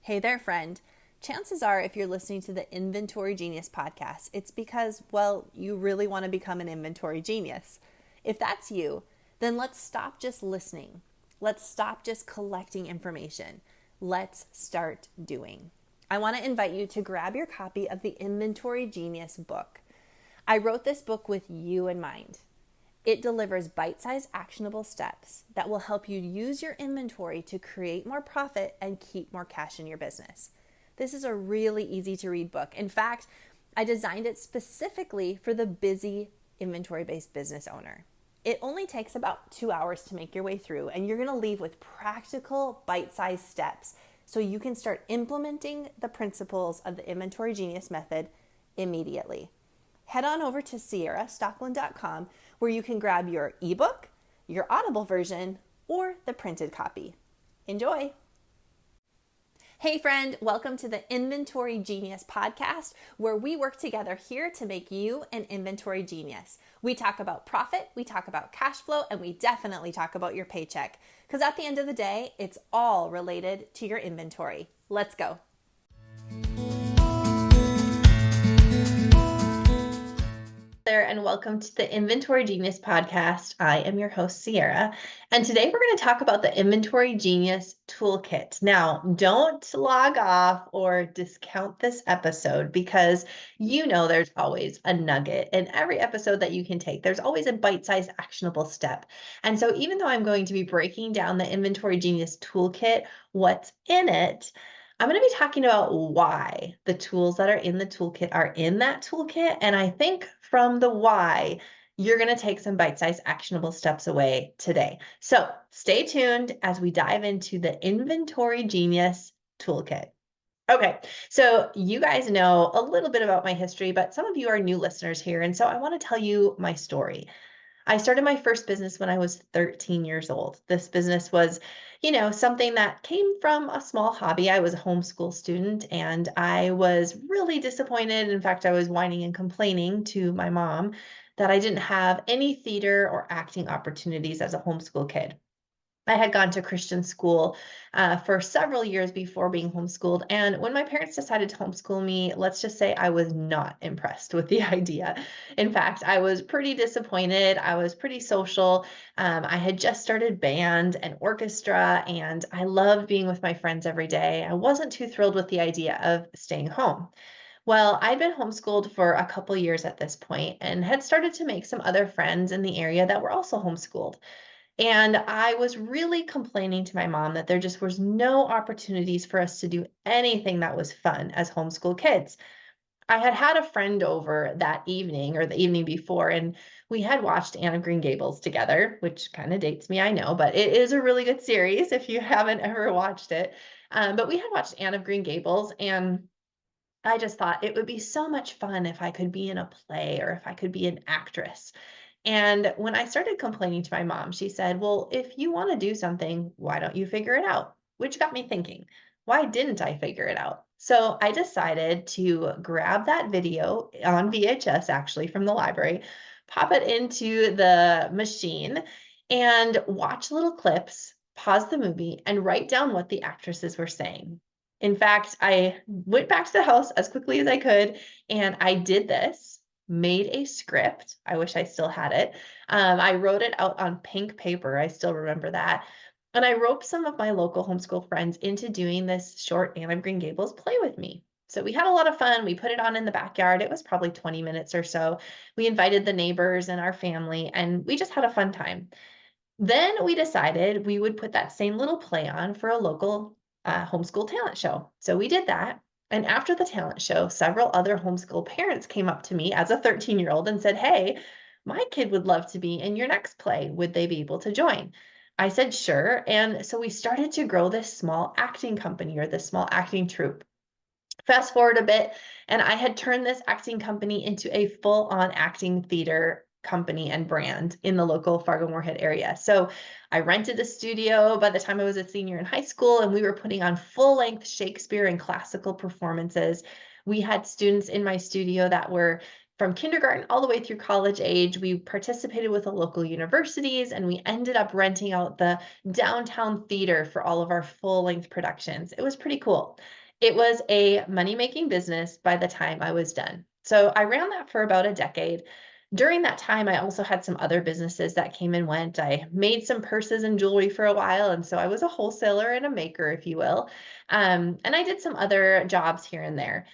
Hey there, friend. Chances are, if you're listening to the Inventory Genius podcast, it's because, well, you really want to become an inventory genius. If that's you, then let's stop just listening. Let's stop just collecting information. Let's start doing. I want to invite you to grab your copy of the Inventory Genius book. I wrote this book with you in mind. It delivers bite-sized actionable steps that will help you use your inventory to create more profit and keep more cash in your business. This is a really easy to read book. In fact, I designed it specifically for the busy inventory-based business owner. It only takes about 2 hours to make your way through, and you're going to leave with practical bite-sized steps so you can start implementing the principles of the Inventory Genius method immediately. Head on over to Ciara, Stockeland.com, where you can grab your ebook, your Audible version, or the printed copy. Enjoy! Hey friend, welcome to the Inventory Genius podcast, where we work together here to make you an inventory genius. We talk about profit, we talk about cash flow, and we definitely talk about your paycheck. Because at the end of the day, it's all related to your inventory. Let's go. There and welcome to the Inventory Genius podcast. I am your host, Ciara, and today we're going to talk about the Inventory Genius Toolkit. Now, don't log off or discount this episode because you know there's always a nugget in every episode that you can take. There's always a bite-sized actionable step. And so even though I'm going to be breaking down the Inventory Genius Toolkit, what's in it, I'm going to be talking about why the tools that are in the toolkit are in that toolkit. And I think from the why, you're going to take some bite-sized actionable steps away today. So stay tuned as we dive into the Inventory Genius Toolkit. Okay, so you guys know a little bit about my history, but some of you are new listeners here. And so I want to tell you my story. I started my first business when I was 13 years old. This business was, something that came from a small hobby. I was a homeschool student and I was really disappointed. In fact, I was whining and complaining to my mom that I didn't have any theater or acting opportunities as a homeschool kid. I had gone to Christian school for several years before being homeschooled. And when my parents decided to homeschool me, let's just say I was not impressed with the idea. In fact, I was pretty disappointed. I was pretty social. I had just started band and orchestra, and I loved being with my friends every day. I wasn't too thrilled with the idea of staying home. Well, I'd been homeschooled for a couple years at this point and had started to make some other friends in the area that were also homeschooled. And I was really complaining to my mom that there just was no opportunities for us to do anything that was fun as homeschool kids. I had had a friend over that evening or the evening before, and we had watched Anne of Green Gables together, which kind of dates me, I know, but it is a really good series if you haven't ever watched it. But we had watched Anne of Green Gables, and I just thought it would be so much fun if I could be in a play or if I could be an actress. And when I started complaining to my mom, she said, well, if you want to do something, why don't you figure it out? Which got me thinking, why didn't I figure it out? So I decided to grab that video on VHS, actually from the library, pop it into the machine and watch little clips, pause the movie, and write down what the actresses were saying. In fact, I went back to the house as quickly as I could, and I did this, made a script. I wish I still had it. I wrote it out on pink paper. I still remember that. And I roped some of my local homeschool friends into doing this short Anne of Green Gables play with me. So we had a lot of fun. We put it on in the backyard. It was probably 20 minutes or so. We invited the neighbors and our family, and we just had a fun time. Then we decided we would put that same little play on for a local homeschool talent show. So we did that. And after the talent show, several other homeschool parents came up to me as a 13-year-old and said, hey, my kid would love to be in your next play. Would they be able to join? I said, sure. And so we started to grow this small acting company or this small acting troupe. Fast forward a bit, and I had turned this acting company into a full-on acting theater company and brand in the local Fargo-Moorhead area. So I rented a studio by the time I was a senior in high school, and we were putting on full-length Shakespeare and classical performances. We had students in my studio that were from kindergarten all the way through college age. We participated with the local universities, and we ended up renting out the downtown theater for all of our full-length productions. It was pretty cool. It was a money-making business by the time I was done. So I ran that for about a decade. During that time, I also had some other businesses that came and went. I made some purses and jewelry for a while, and so I was a wholesaler and a maker, if you will. And I did some other jobs here and there.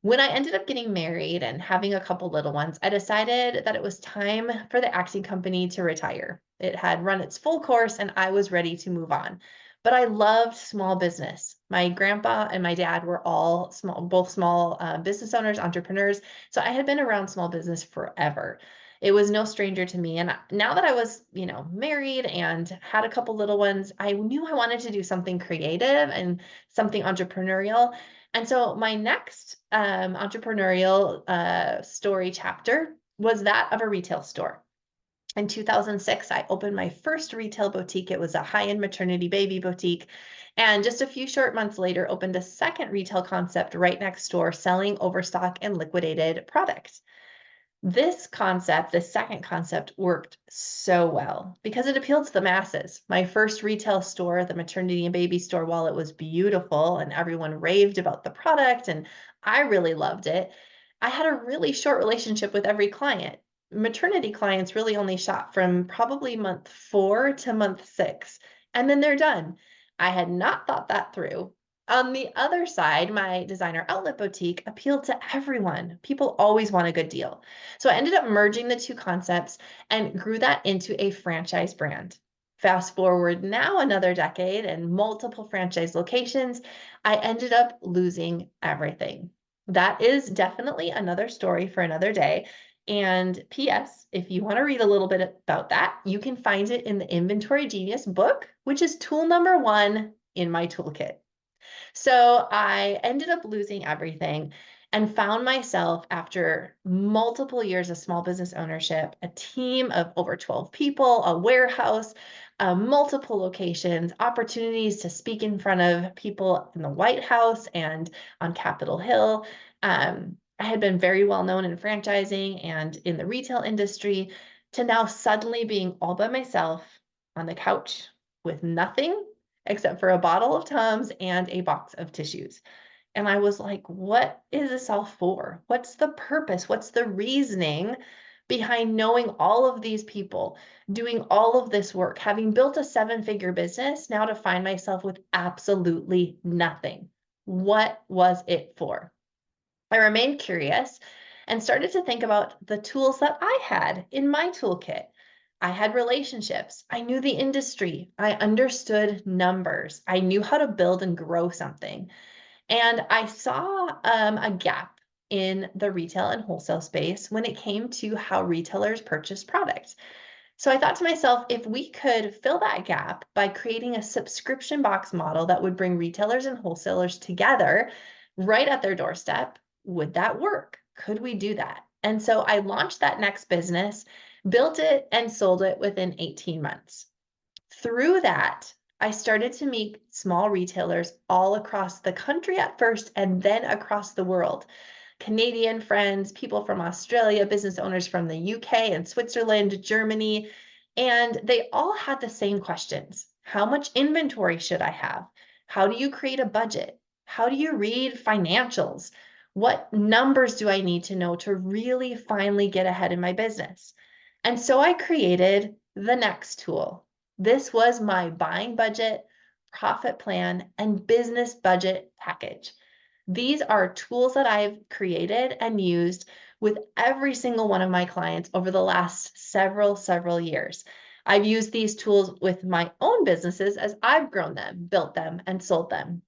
When I ended up getting married and having a couple little ones, I decided that it was time for the acting company to retire. It had run its full course and I was ready to move on. But I loved small business. My grandpa and my dad were all small, both small business owners, entrepreneurs. So I had been around small business forever. It was no stranger to me. And now that I was, married and had a couple little ones, I knew I wanted to do something creative and something entrepreneurial. And so my next entrepreneurial story chapter was that of a retail store. In 2006, I opened my first retail boutique. It was a high-end maternity baby boutique. And just a few short months later, opened a second retail concept right next door, selling overstock and liquidated product. This second concept, worked so well because it appealed to the masses. My first retail store, the maternity and baby store, while it was beautiful and everyone raved about the product and I really loved it, I had a really short relationship with every client. Maternity clients really only shop from probably month 4 to month 6, and then they're done. I had not thought that through. On the other side, my designer outlet boutique appealed to everyone. People always want a good deal. So I ended up merging the two concepts and grew that into a franchise brand. Fast forward now another decade and multiple franchise locations, I ended up losing everything. That is definitely another story for another day. And P.S., if you want to read a little bit about that, you can find it in the Inventory Genius book, which is tool number 1 in my toolkit. So I ended up losing everything and found myself, after multiple years of small business ownership, a team of over 12 people, a warehouse, multiple locations, opportunities to speak in front of people in the White House and on Capitol Hill. I had been very well known in franchising and in the retail industry, to now suddenly being all by myself on the couch with nothing except for a bottle of Tums and a box of tissues. And I was like, what is this all for? What's the purpose? What's the reasoning behind knowing all of these people, doing all of this work, having built a 7-figure business, now to find myself with absolutely nothing? What was it for? I remained curious and started to think about the tools that I had in my toolkit. I had relationships. I knew the industry. I understood numbers. I knew how to build and grow something. And I saw a gap in the retail and wholesale space when it came to how retailers purchase products. So I thought to myself, if we could fill that gap by creating a subscription box model that would bring retailers and wholesalers together right at their doorstep, would that work? Could we do that? And so I launched that next business, built it, and sold it within 18 months. Through that, I started to meet small retailers all across the country at first and then across the world. Canadian friends, people from Australia, business owners from the UK and Switzerland, Germany, and they all had the same questions. How much inventory should I have? How do you create a budget? How do you read financials? What numbers do I need to know to really finally get ahead in my business? And so I created the next tool. This was my buying budget, profit plan, and business budget package. These are tools that I've created and used with every single one of my clients over the last several years. I've used these tools with my own businesses as I've grown them, built them, and sold them.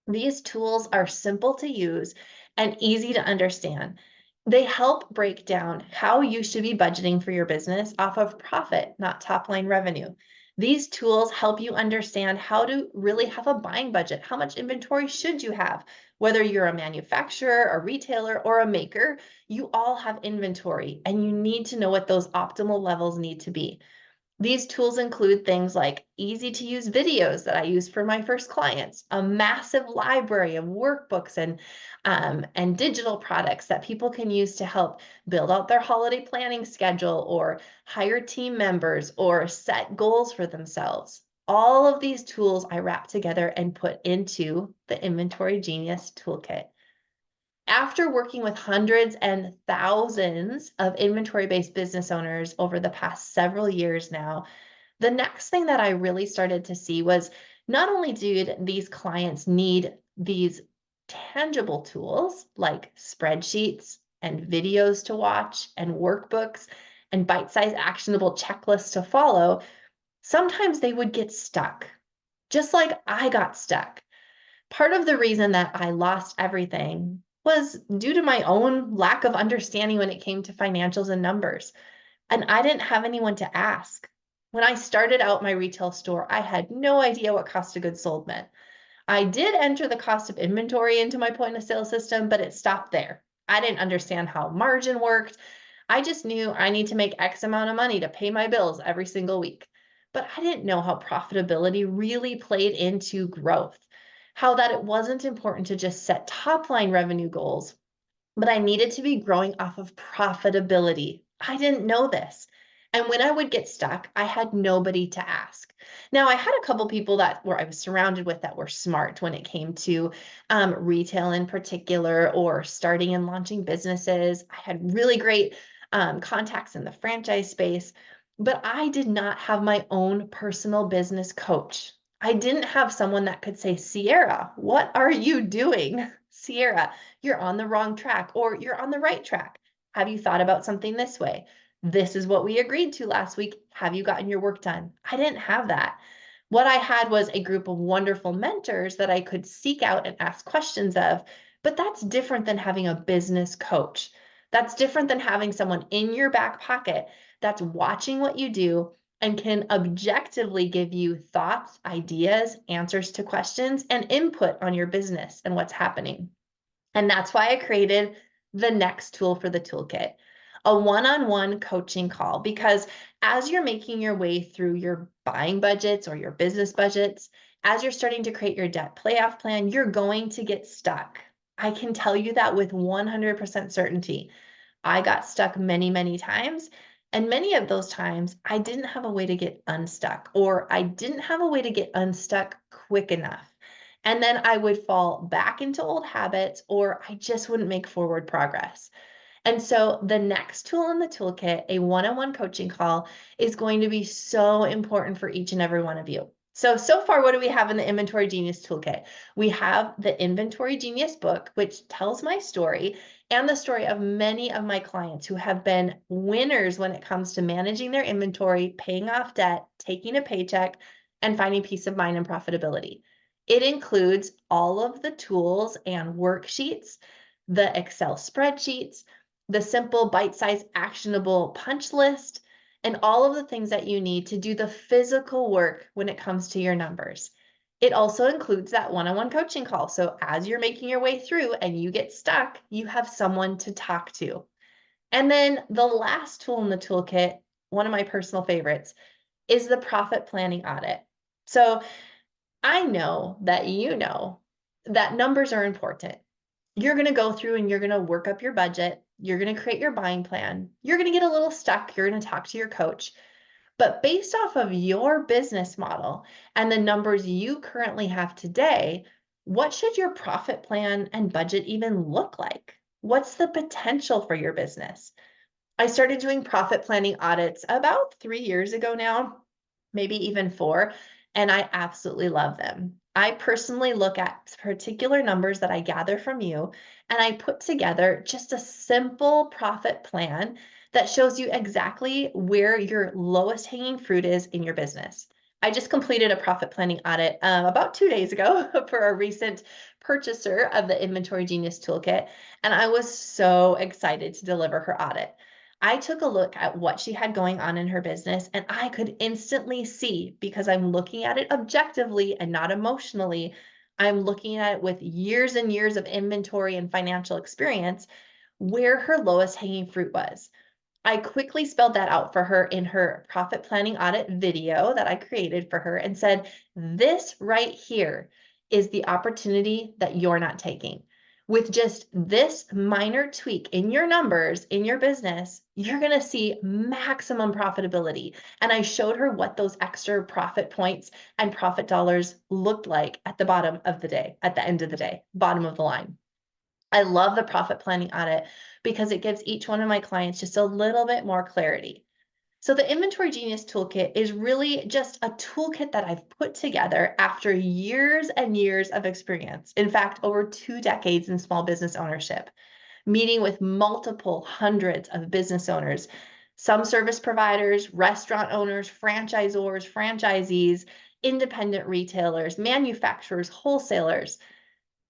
These tools are simple to use and easy to understand. They help break down how you should be budgeting for your business off of profit, not top line revenue. These tools help you understand how to really have a buying budget. How much inventory should you have? Whether you're a manufacturer, a retailer, or a maker, you all have inventory and you need to know what those optimal levels need to be. These tools include things like easy to use videos that I use for my first clients, a massive library of workbooks and digital products that people can use to help build out their holiday planning schedule or hire team members or set goals for themselves. All of these tools I wrap together and put into the Inventory Genius Toolkit. After working with hundreds and thousands of inventory-based business owners over the past several years now, the next thing that I really started to see was not only did these clients need these tangible tools like spreadsheets and videos to watch and workbooks and bite-sized actionable checklists to follow, sometimes they would get stuck, just like I got stuck. Part of the reason that I lost everything was due to my own lack of understanding when it came to financials and numbers. And I didn't have anyone to ask. When I started out my retail store, I had no idea what cost of goods sold meant. I did enter the cost of inventory into my point of sale system, but it stopped there. I didn't understand how margin worked. I just knew I need to make X amount of money to pay my bills every single week. But I didn't know how profitability really played into growth, how that it wasn't important to just set top line revenue goals, but I needed to be growing off of profitability. I didn't know this. And when I would get stuck, I had nobody to ask. Now, I had a couple people that were I was surrounded with that were smart when it came to retail in particular, or starting and launching businesses. I had really great contacts in the franchise space, but I did not have my own personal business coach. I didn't have someone that could say, Ciara, what are you doing? Ciara, you're on the wrong track, or you're on the right track. Have you thought about something this way? This is what we agreed to last week. Have you gotten your work done? I didn't have that. What I had was a group of wonderful mentors that I could seek out and ask questions of, but that's different than having a business coach. That's different than having someone in your back pocket that's watching what you do and can objectively give you thoughts, ideas, answers to questions, and input on your business and what's happening. And that's why I created the next tool for the toolkit, a one-on-one coaching call, because as you're making your way through your buying budgets or your business budgets, as you're starting to create your debt payoff plan, you're going to get stuck. I can tell you that with 100% certainty. I got stuck many, many times. And many of those times, I didn't have a way to get unstuck, or I didn't have a way to get unstuck quick enough. And then I would fall back into old habits, or I just wouldn't make forward progress. And so the next tool in the toolkit, a one-on-one coaching call, is going to be so important for each and every one of you. So far, what do we have in the Inventory Genius Toolkit? We have the Inventory Genius book, which tells my story and the story of many of my clients who have been winners when it comes to managing their inventory, paying off debt, taking a paycheck, and finding peace of mind and profitability. It includes all of the tools and worksheets, the Excel spreadsheets, the simple bite-sized actionable punch list, and all of the things that you need to do the physical work when it comes to your numbers. It also includes that one-on-one coaching call. So as you're making your way through and you get stuck, you have someone to talk to. And then the last tool in the toolkit, one of my personal favorites, is the profit planning audit. So I know that you know that numbers are important. You're going to go through and you're going to work up your budget. You're going to create your buying plan. You're going to get a little stuck. You're going to talk to your coach. But based off of your business model and the numbers you currently have today, what should your profit plan and budget even look like? What's the potential for your business? I started doing profit planning audits about 3 years ago now, maybe even 4, and I absolutely love them. I personally look at particular numbers that I gather from you, and I put together just a simple profit plan that shows you exactly where your lowest hanging fruit is in your business. I just completed a profit planning audit about 2 days ago for a recent purchaser of the Inventory Genius Toolkit, and I was so excited to deliver her audit. I took a look at what she had going on in her business, and I could instantly see, because I'm looking at it objectively and not emotionally, I'm looking at it with years and years of inventory and financial experience, where her lowest hanging fruit was. I quickly spelled that out for her in her profit planning audit video that I created for her and said, this right here is the opportunity that you're not taking. With just this minor tweak in your numbers, in your business, you're going to see maximum profitability. And I showed her what those extra profit points and profit dollars looked like at the bottom of the day, at the end of the day, bottom of the line. I love the profit planning audit because it gives each one of my clients just a little bit more clarity. So the Inventory Genius Toolkit is really just a toolkit that I've put together after years and years of experience. In fact, over 2 decades in small business ownership, meeting with multiple hundreds of business owners, some service providers, restaurant owners, franchisors, franchisees, independent retailers, manufacturers, wholesalers.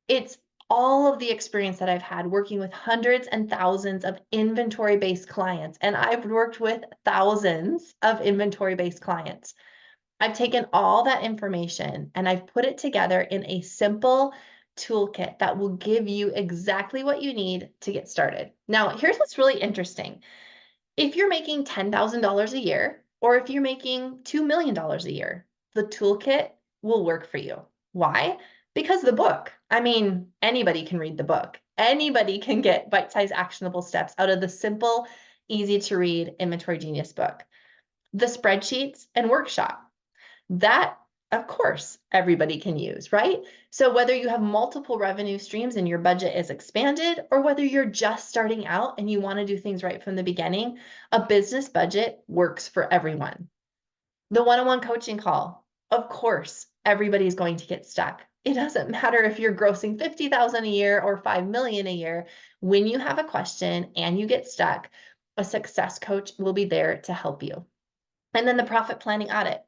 It's all of the experience that I've had working with hundreds and thousands of inventory-based clients, and I've worked with thousands of inventory-based clients. I've taken all that information and I've put it together in a simple toolkit that will give you exactly what you need to get started. Now, here's what's really interesting. If you're making $10,000 a year, or if you're making $2 million a year, the toolkit will work for you. Why? Because the book, I mean, anybody can read the book. Anybody can get bite-sized actionable steps out of the simple, easy to read Inventory Genius book. The spreadsheets and workshop, that, of course, everybody can use, right? So whether you have multiple revenue streams and your budget is expanded, or whether you're just starting out and you want to do things right from the beginning, a business budget works for everyone. The one-on-one coaching call, of course, everybody's going to get stuck. It doesn't matter if you're grossing 50,000 a year or 5 million a year. When you have a question and you get stuck, a success coach will be there to help you. And then the profit planning audit.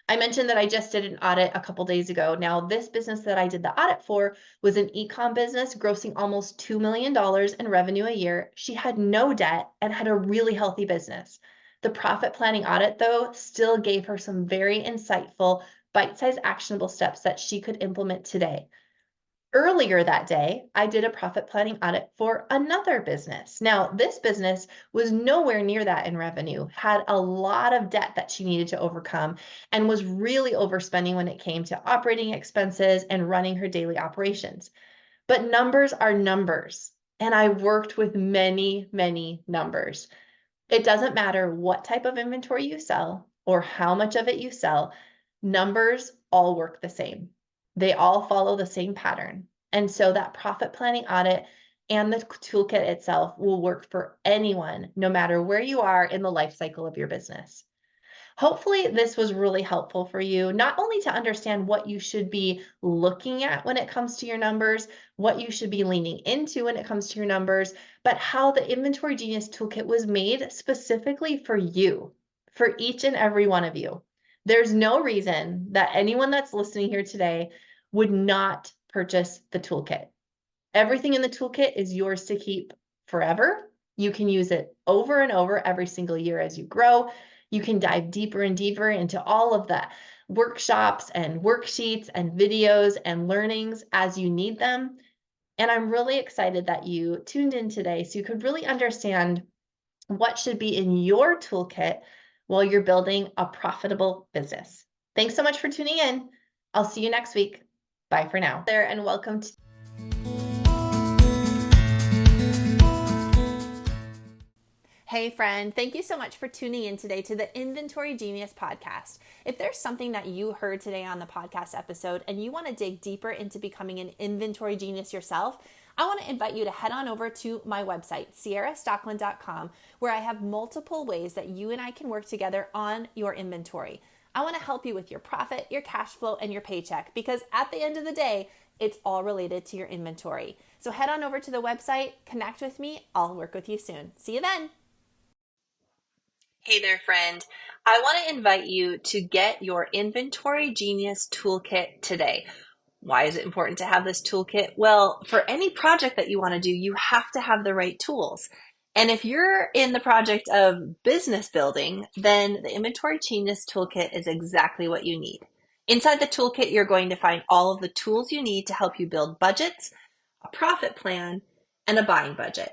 I mentioned that I just did an audit a couple days ago. Now, this business that I did the audit for was an e-com business grossing almost $2 million in revenue a year. She had no debt and had a really healthy business. The profit planning audit, though, still gave her some very insightful, bite-sized actionable steps that she could implement today. Earlier that day, I did a profit planning audit for another business. Now, this business was nowhere near that in revenue, had a lot of debt that she needed to overcome, and was really overspending when it came to operating expenses and running her daily operations. But numbers are numbers, and I worked with many, many numbers. It doesn't matter what type of inventory you sell or how much of it you sell, numbers all work the same. They all follow the same pattern. And so that profit planning audit and the toolkit itself will work for anyone, no matter where you are in the life cycle of your business. Hopefully, this was really helpful for you, not only to understand what you should be looking at when it comes to your numbers, what you should be leaning into when it comes to your numbers, but how the Inventory Genius Toolkit was made specifically for you, for each and every one of you. There's no reason that anyone that's listening here today would not purchase the toolkit. Everything in the toolkit is yours to keep forever. You can use it over and over every single year as you grow. You can dive deeper and deeper into all of the workshops and worksheets and videos and learnings as you need them. And I'm really excited that you tuned in today so you could really understand what should be in your toolkit while you're building a profitable business. Thanks so much for tuning in. I'll see you next week. Bye for now. There and welcome to Hey friend, thank you so much for tuning in today to the Inventory Genius podcast. If there's something that you heard today on the podcast episode and you want to dig deeper into becoming an inventory genius yourself, I want to invite you to head on over to my website, ciarastockeland.com, where I have multiple ways that you and I can work together on your inventory. I want to help you with your profit, your cash flow, and your paycheck, because at the end of the day, it's all related to your inventory. So head on over to the website, connect with me. I'll work with you soon. See you then. Hey there, friend. I want to invite you to get your Inventory Genius Toolkit today. Why is it important to have this toolkit? Well, for any project that you want to do, you have to have the right tools. And if you're in the project of business building, then the Inventory Genius Toolkit is exactly what you need. Inside the toolkit, you're going to find all of the tools you need to help you build budgets, a profit plan, and a buying budget.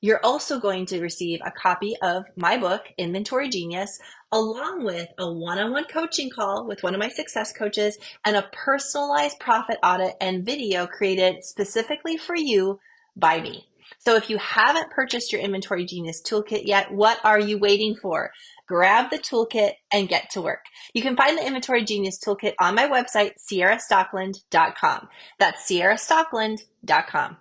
You're also going to receive a copy of my book, Inventory Genius, along with a one-on-one coaching call with one of my success coaches and a personalized profit audit and video created specifically for you by me. So if you haven't purchased your Inventory Genius Toolkit yet, what are you waiting for? Grab the toolkit and get to work. You can find the Inventory Genius Toolkit on my website, ciarastockeland.com. That's ciarastockeland.com.